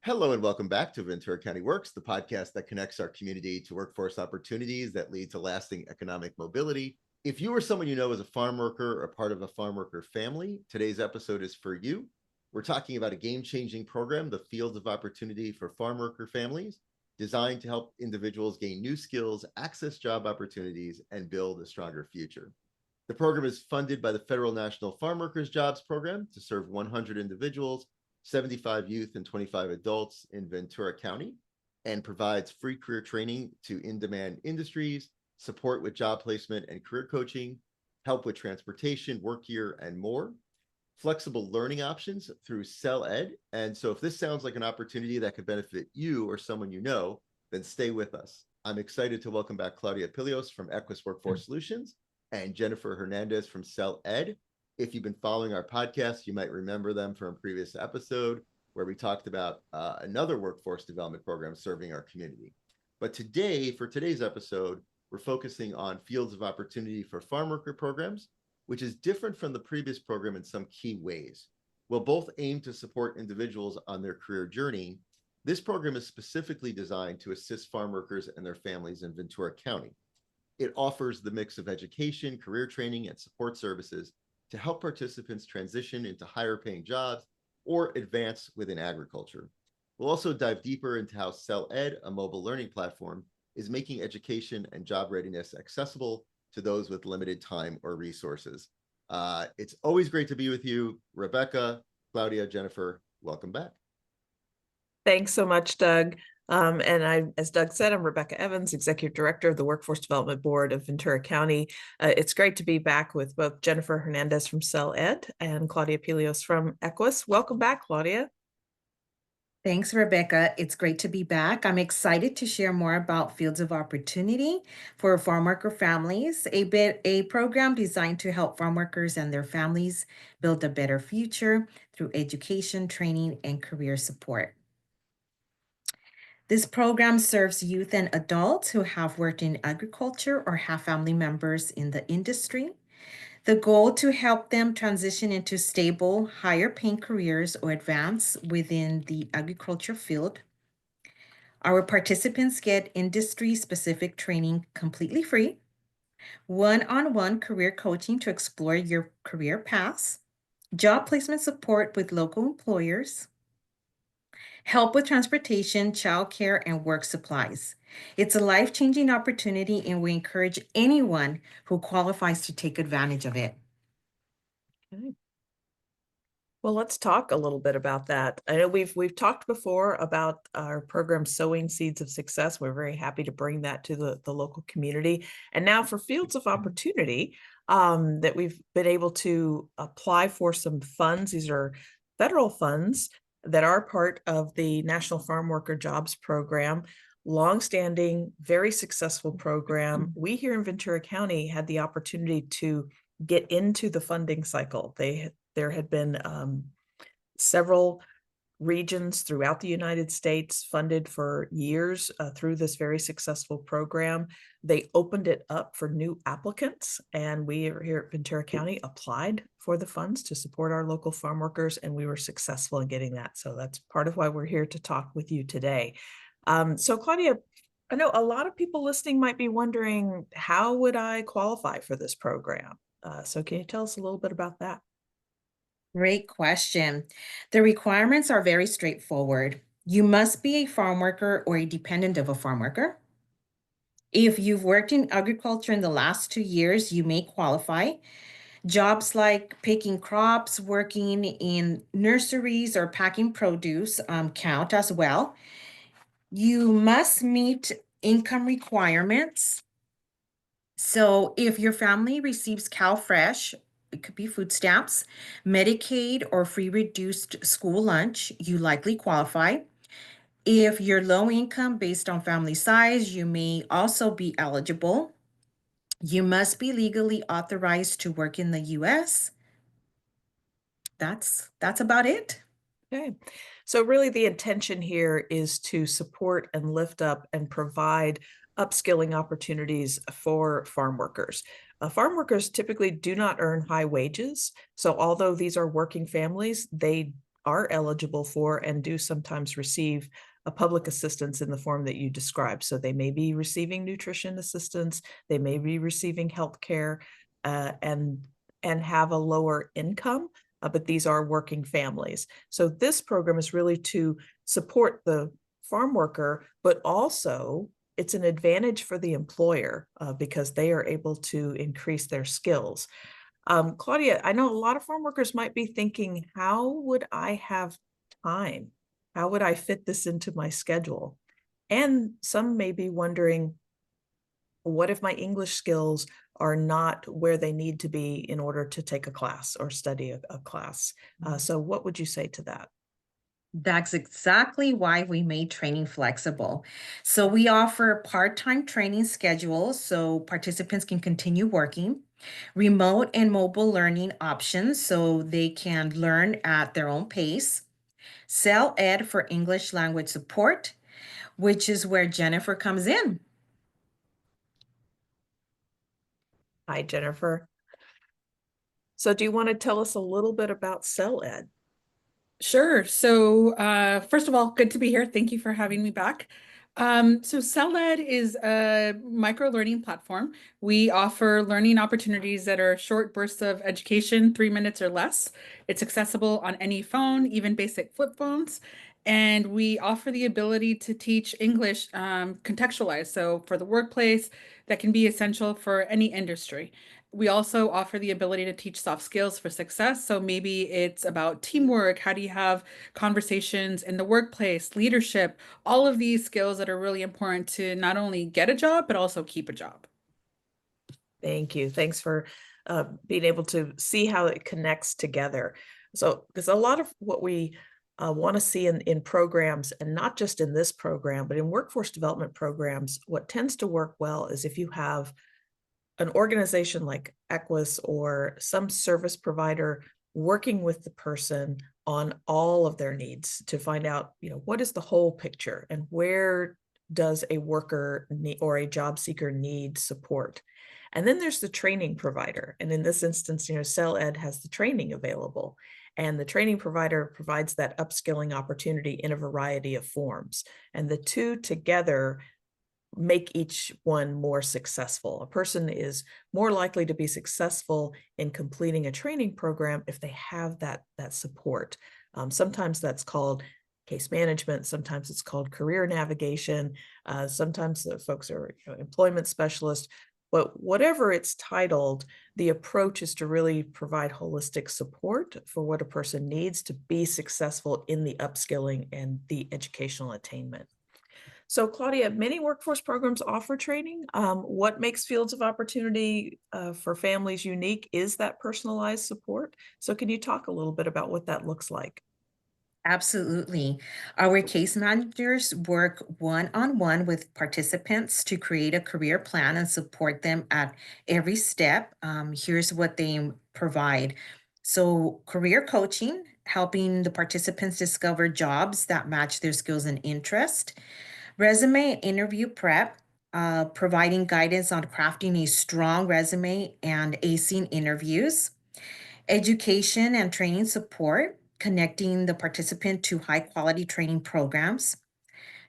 Hello and welcome back to Ventura County Works, the podcast that connects our community to workforce opportunities that lead to lasting economic mobility. If you or someone you know is a farm worker or part of a farm worker family, today's episode is for you. We're talking about a game-changing program, the Fields of Opportunity for Farm Worker Families, designed to help individuals gain new skills, access job opportunities, and build a stronger future. The program is funded by the Federal National Farm Workers Jobs Program to serve 100 individuals, 75 youth and 25 adults in Ventura County, and provides free career training to in-demand industries, support with job placement and career coaching, help with transportation, work year, and more. Flexible learning options through Cell Ed. And so if this sounds like an opportunity that could benefit you or someone you know, then stay with us. I'm excited to welcome back Claudia Pilios from Equus Workforce Solutions and Jennifer Hernandez from Cell Ed. If you've been following our podcast, you might remember them from a previous episode where we talked about another workforce development program serving our community. But today, for today's episode, we're focusing on Fields of Opportunity for Farm Worker programs, which is different from the previous program in some key ways. While both aim to support individuals on their career journey, this program is specifically designed to assist farm workers and their families in Ventura County. It offers the mix of education, career training, and support services to help participants transition into higher paying jobs or advance within agriculture. We'll also dive deeper into how Cell Ed, a mobile learning platform, is making education and job readiness accessible to those with limited time or resources. It's always great to be with you, Rebecca, Claudia, Jennifer. Welcome back. Thanks so much, Doug. As Doug said, I'm Rebecca Evans, Executive Director of the Workforce Development Board of Ventura County. It's great to be back with both Jennifer Hernandez from Cell Ed and Claudia Pilios from Equus. Welcome back, Claudia. Thanks, Rebecca. It's great to be back. I'm excited to share more about Fields of Opportunity for farm worker families, a program designed to help farm workers and their families build a better future through education, training, and career support. This program serves youth and adults who have worked in agriculture or have family members in the industry. The goal to help them transition into stable, higher paying careers or advance within the agriculture field. Our participants get industry specific training completely free, one-on-one career coaching to explore your career paths, job placement support with local employers, help with transportation, childcare, and work supplies. It's a life-changing opportunity, and we encourage anyone who qualifies to take advantage of it. Okay. Well, let's talk a little bit about that. I know we've talked before about our program Sowing Seeds of Success. We're very happy to bring that to the local community. And now for Fields of Opportunity, that we've been able to apply for some funds. These are federal funds that are part of the National Farm Worker Jobs Program, longstanding, very successful program. We here in Ventura County had the opportunity to get into the funding cycle. There had been several regions throughout the United States funded for years through this very successful program. They opened it up for new applicants, and we here at Ventura County applied for the funds to support our local farm workers, and we were successful in getting that. So that's part of why we're here to talk with you today. So Claudia, I know a lot of people listening might be wondering, how would I qualify for this program? So can you tell us a little bit about that? Great question. The requirements are very straightforward. You must be a farm worker or a dependent of a farm worker. If you've worked in agriculture in the last 2 years, you may qualify. Jobs like picking crops, working in nurseries, or packing produce count as well. You must meet income requirements. So if your family receives CalFresh, it could be food stamps, Medicaid, or free reduced school lunch, you likely qualify. If you're low income based on family size, you may also be eligible. You must be legally authorized to work in the US. That's about it. Okay. So really the intention here is to support and lift up and provide upskilling opportunities for farm workers. Farm workers typically do not earn high wages. So although these are working families, they are eligible for and do sometimes receive a public assistance in the form that you described. So they may be receiving nutrition assistance, they may be receiving health care, and have a lower income, but these are working families. So this program is really to support the farm worker, but also it's an advantage for the employer because they are able to increase their skills. Claudia, I know a lot of farm workers might be thinking, how would I have time? How would I fit this into my schedule? And some may be wondering, what if my English skills are not where they need to be in order to take a class or study a class? So what would you say to that? That's exactly why we made training flexible. So we offer part-time training schedules so participants can continue working, remote and mobile learning options so they can learn at their own pace, Cell Ed for English language support, which is where Jennifer comes in. Hi, Jennifer. So do you want to tell us a little bit about Cell Ed? Sure. So first of all, good to be here. Thank you for having me back. So CellEd is a micro learning platform. We offer learning opportunities that are short bursts of education, 3 minutes or less. It's accessible on any phone, even basic flip phones. And we offer the ability to teach English contextualized. So for the workplace, that can be essential for any industry. We also offer the ability to teach soft skills for success. So maybe it's about teamwork. How do you have conversations in the workplace, leadership, all of these skills that are really important to not only get a job, but also keep a job. Thank you. Thanks for being able to see how it connects together. So there's a lot of what we want to see in programs, and not just in this program, but in workforce development programs. What tends to work well is if you have an organization like Equus or some service provider working with the person on all of their needs to find out, what is the whole picture and where does a worker need, or a job seeker need support. And then there's the training provider. And in this instance, Cell Ed has the training available. And the training provider provides that upskilling opportunity in a variety of forms. And the two together make each one more successful. A person is more likely to be successful in completing a training program if they have that support. Sometimes that's called case management. Sometimes it's called career navigation. Sometimes the folks are employment specialists. But whatever it's titled, the approach is to really provide holistic support for what a person needs to be successful in the upskilling and the educational attainment. So Claudia, many workforce programs offer training. What makes fields of opportunity for families unique is that personalized support. So can you talk a little bit about what that looks like? Absolutely. Our case managers work one-on-one with participants to create a career plan and support them at every step. Here's what they provide. So, career coaching, helping the participants discover jobs that match their skills and interest. Resume and interview prep, providing guidance on crafting a strong resume and acing interviews. Education and training support, connecting the participant to high quality training programs.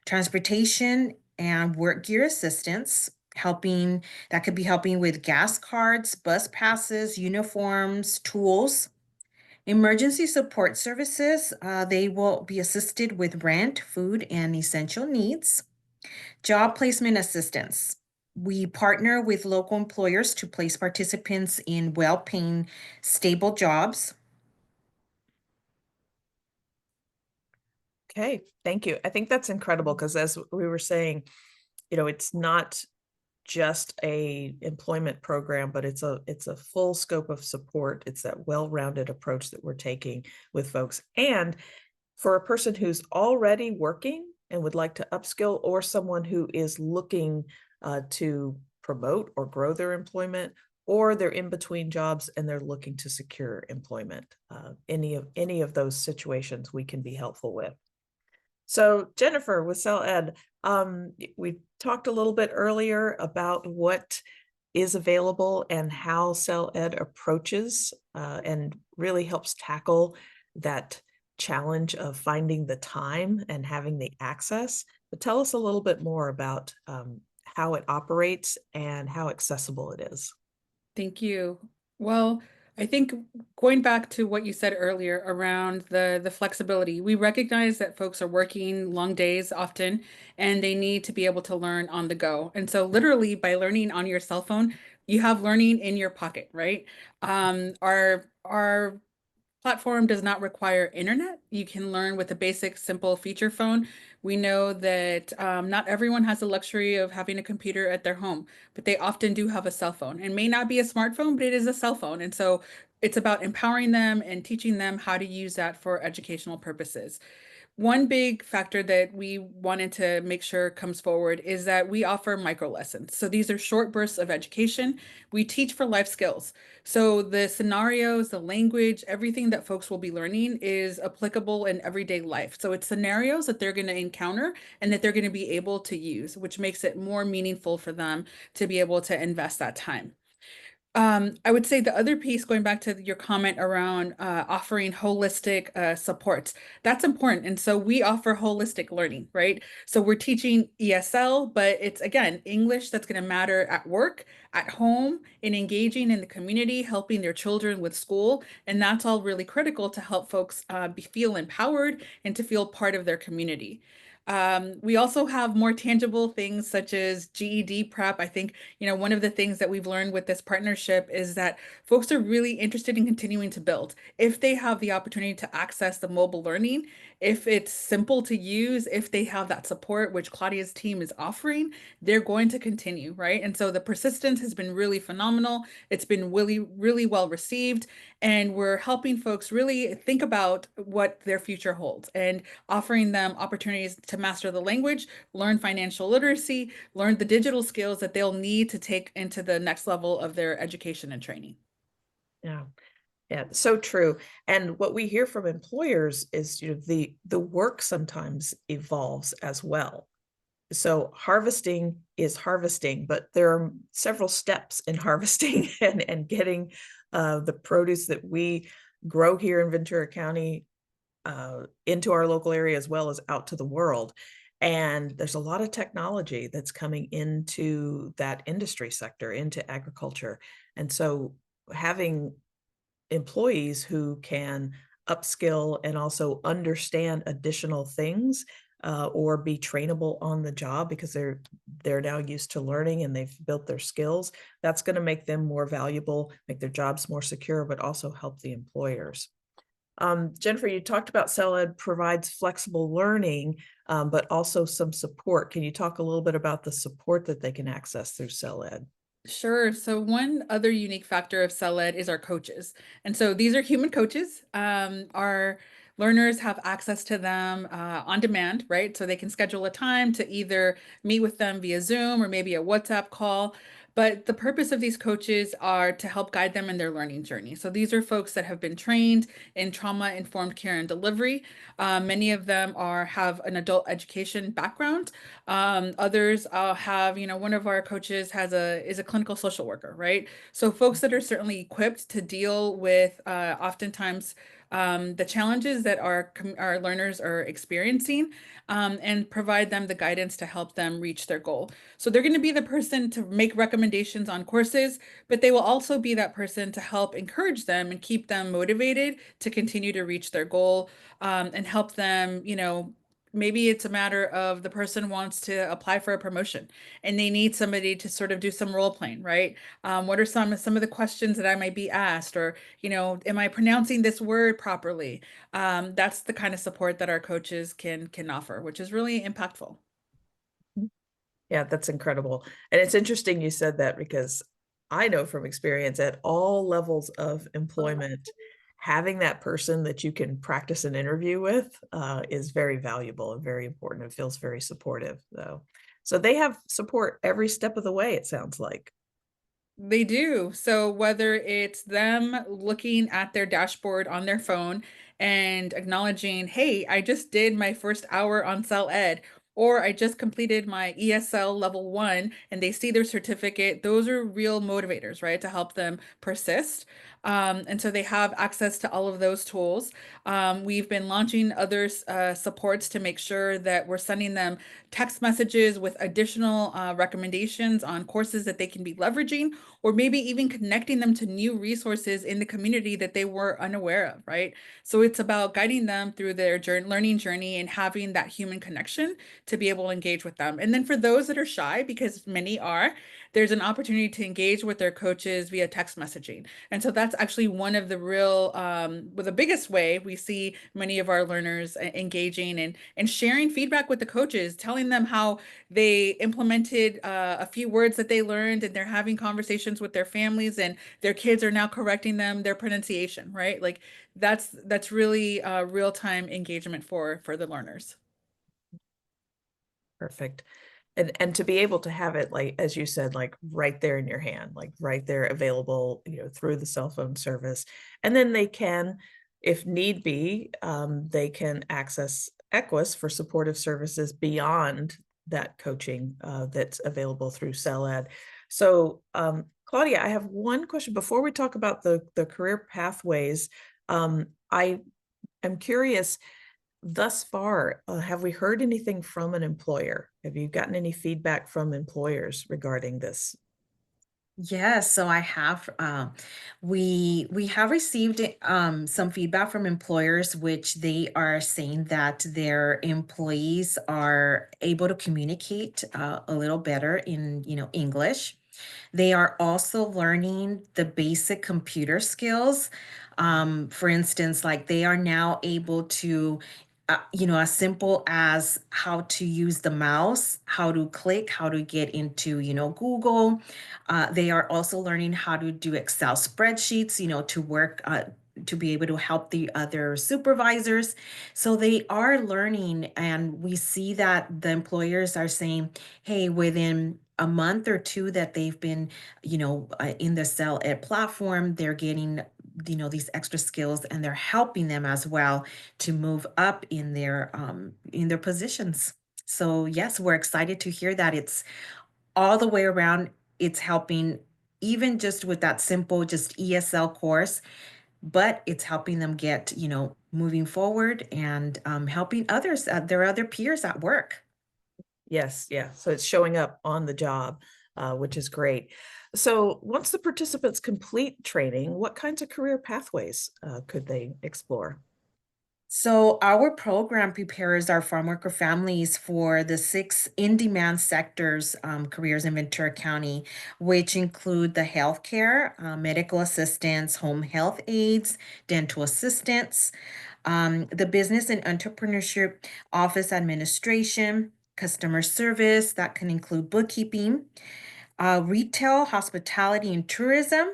Transportation and work gear assistance, helping that could be helping with gas cards, bus passes, uniforms, tools. Emergency support services, they will be assisted with rent, food, and essential needs. Job placement assistance. We partner with local employers to place participants in well paying, stable jobs. Okay, thank you. I think that's incredible because as we were saying, it's not just a employment program, but it's a full scope of support. It's that well-rounded approach that we're taking with folks. And for a person who's already working and would like to upskill, or someone who is looking to promote or grow their employment, or they're in between jobs and they're looking to secure employment, any of those situations we can be helpful with. So Jennifer with Cell Ed, we talked a little bit earlier about what is available and how Cell Ed approaches and really helps tackle that challenge of finding the time and having the access. But tell us a little bit more about how it operates and how accessible it is. Thank you. Well, I think going back to what you said earlier around the flexibility, we recognize that folks are working long days often, and they need to be able to learn on the go. And so literally by learning on your cell phone, you have learning in your pocket, right? Our platform does not require internet. You can learn with a basic, simple feature phone. We know that not everyone has the luxury of having a computer at their home, but they often do have a cell phone. And may not be a smartphone, but it is a cell phone. And so it's about empowering them and teaching them how to use that for educational purposes. One big factor that we wanted to make sure comes forward is that we offer micro lessons. So these are short bursts of education. We teach for life skills. So the scenarios, the language, everything that folks will be learning is applicable in everyday life. So it's scenarios that they're going to encounter and that they're going to be able to use, which makes it more meaningful for them to be able to invest that time. I would say the other piece, going back to your comment around offering holistic supports, that's important. And so we offer holistic learning, right? So we're teaching ESL, but it's again, English that's going to matter at work, at home, in engaging in the community, helping their children with school. And that's all really critical to help folks feel empowered and to feel part of their community. We also have more tangible things such as GED prep. I think, one of the things that we've learned with this partnership is that folks are really interested in continuing to build. If they have the opportunity to access the mobile learning, if it's simple to use, if they have that support, which Claudia's team is offering, they're going to continue, right? And so the persistence has been really phenomenal. It's been really, really well received. And we're helping folks really think about what their future holds and offering them opportunities to master the language, learn financial literacy, learn the digital skills that they'll need to take into the next level of their education and training. Yeah. Yeah, so true. And what we hear from employers is, the work sometimes evolves as well. So harvesting is harvesting, but there are several steps in harvesting and getting the produce that we grow here in Ventura County into our local area as well as out to the world. And there's a lot of technology that's coming into that industry sector, into agriculture. And so having employees who can upskill and also understand additional things or be trainable on the job because they're now used to learning and they've built their skills, that's going to make them more valuable, make their jobs more secure, but also help the employers. Jennifer, you talked about CellEd provides flexible learning, but also some support. Can you talk a little bit about the support that they can access through CellEd? Sure. So one other unique factor of CellEd is our coaches. And so these are human coaches. Our learners have access to them on demand, right? So they can schedule a time to either meet with them via Zoom or maybe a WhatsApp call. But the purpose of these coaches are to help guide them in their learning journey. So these are folks that have been trained in trauma-informed care and delivery. Many of them have an adult education background. Others have, one of our coaches is a clinical social worker, right? So folks that are certainly equipped to deal with oftentimes the challenges that our learners are experiencing and provide them the guidance to help them reach their goal. So they're going to be the person to make recommendations on courses, but they will also be that person to help encourage them and keep them motivated to continue to reach their goal and help them, maybe it's a matter of the person wants to apply for a promotion and they need somebody to sort of do some role playing, right? What are some of the questions that I might be asked, or, am I pronouncing this word properly? That's the kind of support that our coaches can offer, which is really impactful. Yeah, that's incredible. And it's interesting you said that because I know from experience at all levels of employment, having that person that you can practice an interview with is very valuable and very important. It feels very supportive, though. So they have support every step of the way, it sounds like. They do. So whether it's them looking at their dashboard on their phone and acknowledging, hey, I just did my first hour on CellEd, or I just completed my ESL level 1, and they see their certificate, those are real motivators, right, to help them persist. And so they have access to all of those tools. We've been launching other supports to make sure that we're sending them text messages with additional recommendations on courses that they can be leveraging, or maybe even connecting them to new resources in the community that they were unaware of, right? So it's about guiding them through their learning journey and having that human connection to be able to engage with them. And then for those that are shy, because many are, there's an opportunity to engage with their coaches via text messaging. And so that's actually one of the real, the biggest way we see many of our learners engaging and sharing feedback with the coaches, telling them how they implemented a few words that they learned, and they're having conversations with their families, and their kids are now correcting them, their pronunciation, right? Like that's really real-time engagement for the learners. Perfect. And to be able to have it, like, as you said, like right there in your hand, like right there available, through the cell phone service. And then they can, if need be, they can access Equus for supportive services beyond that coaching that's available through CellEd. So Claudia, I have one question before we talk about the career pathways. I am curious, thus far, have we heard anything from an employer? Have you gotten any feedback from employers regarding this? Yes, so I have we have received some feedback from employers, which they are saying that their employees are able to communicate a little better in English. They are also learning the basic computer skills. For instance, like they are now able to, as simple as how to use the mouse, how to click, how to get into, Google. They are also learning how to do Excel spreadsheets, to work. To be able to help the other supervisors. So they are learning, and we see that the employers are saying, hey, within a month or two that they've been, in the CellEd platform, they're getting, these extra skills, and they're helping them as well to move up in their positions. So yes, we're excited to hear that it's all the way around. It's helping, even just with that simple, just ESL course, but it's helping them get, moving forward and helping others, their other peers at work. Yes, yeah. So it's showing up on the job, which is great. So once the participants complete training, what kinds of career pathways could they explore? So our program prepares our farm worker families for the 6 in-demand sectors careers in Ventura County, which include the healthcare, medical assistants, home health aides, dental assistants, the business and entrepreneurship, office administration, customer service, that can include bookkeeping, retail, hospitality, and tourism,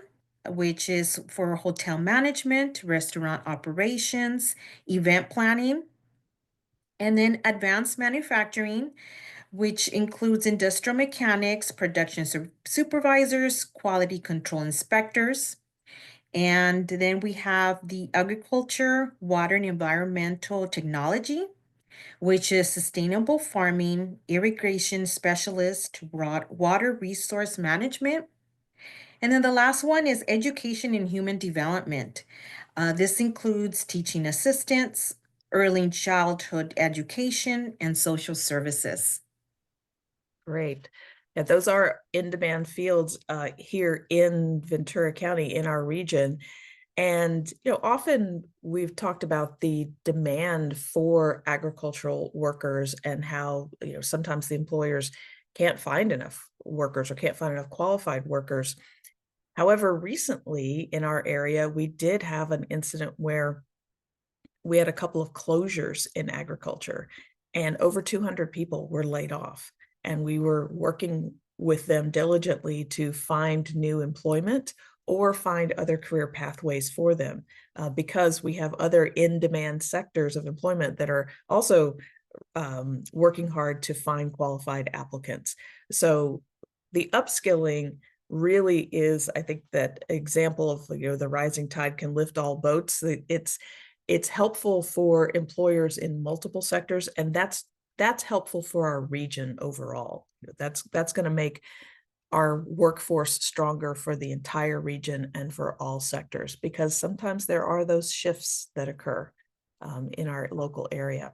which is for hotel management, restaurant operations, event planning, and then advanced manufacturing, which includes industrial mechanics, production supervisors, quality control inspectors. And then we have the agriculture, water, and environmental technology, which is sustainable farming, irrigation specialist, water resource management. And then the last one is education and human development. This includes teaching assistants, early childhood education, and social services. Great. Yeah, those are in-demand fields here in Ventura County in our region. And, often we've talked about the demand for agricultural workers and how, sometimes the employers can't find enough workers or can't find enough qualified workers. However, recently in our area, we did have an incident where we had a couple of closures in agriculture, and over 200 people were laid off. And we were working with them diligently to find new employment or find other career pathways for them, because we have other in-demand sectors of employment that are also working hard to find qualified applicants. So the upskilling really is, I think, that example of, the rising tide can lift all boats. It's helpful for employers in multiple sectors, and that's helpful for our region overall. That's going to make our workforce stronger for the entire region and for all sectors, because sometimes there are those shifts that occur in our local area.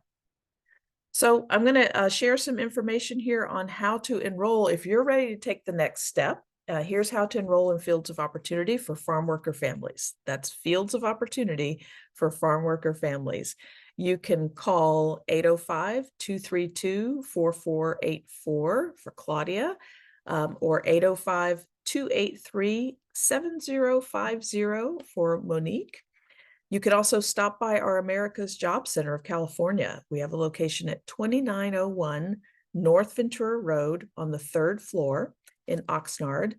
So I'm going to share some information here on how to enroll. If you're ready to take the next step, here's how to enroll in Fields of Opportunity for farm worker families. That's Fields of Opportunity for farm worker families. You can call 805-232-4484 for Claudia, or 805-283-7050 for Monique. You could also stop by our America's Job Center of California. We have a location at 2901 North Ventura Road on the 3rd floor in Oxnard.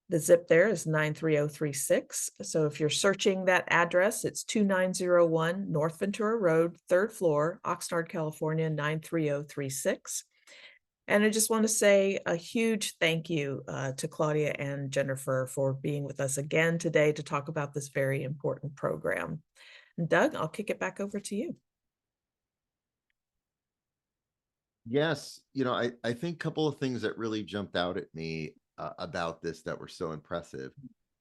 The zip there is 93036. So if you're searching that address, it's 2901 North Ventura Road, 3rd floor, Oxnard, California, 93036. And I just want to say a huge thank you to Claudia and Jennifer for being with us again today to talk about this very important program. And Doug, I'll kick it back over to you. Yes, I think a couple of things that really jumped out at me about this that were so impressive.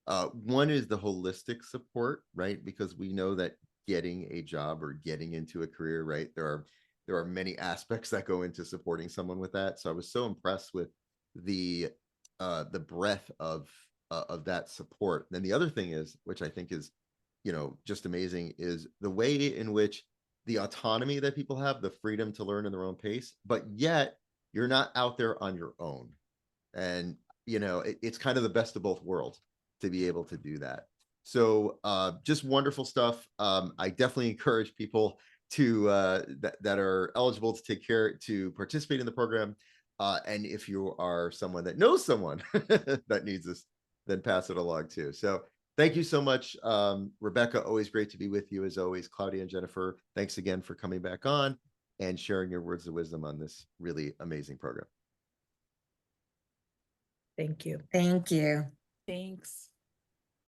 One is the holistic support, right? Because we know that getting a job or getting into a career, right, there are many aspects that go into supporting someone with that. So I was so impressed with the breadth of that support. Then the other thing is, which I think is, just amazing, is the way in which the autonomy that people have, the freedom to learn in their own pace, but yet you're not out there on your own. And, it's kind of the best of both worlds to be able to do that. So just wonderful stuff. I definitely encourage people to that are eligible to participate in the program. And if you are someone that knows someone that needs this, then pass it along too. So thank you so much, Rebecca. Always great to be with you as always. Claudia and Jennifer, thanks again for coming back on and sharing your words of wisdom on this really amazing program. Thank you. Thank you. Thanks.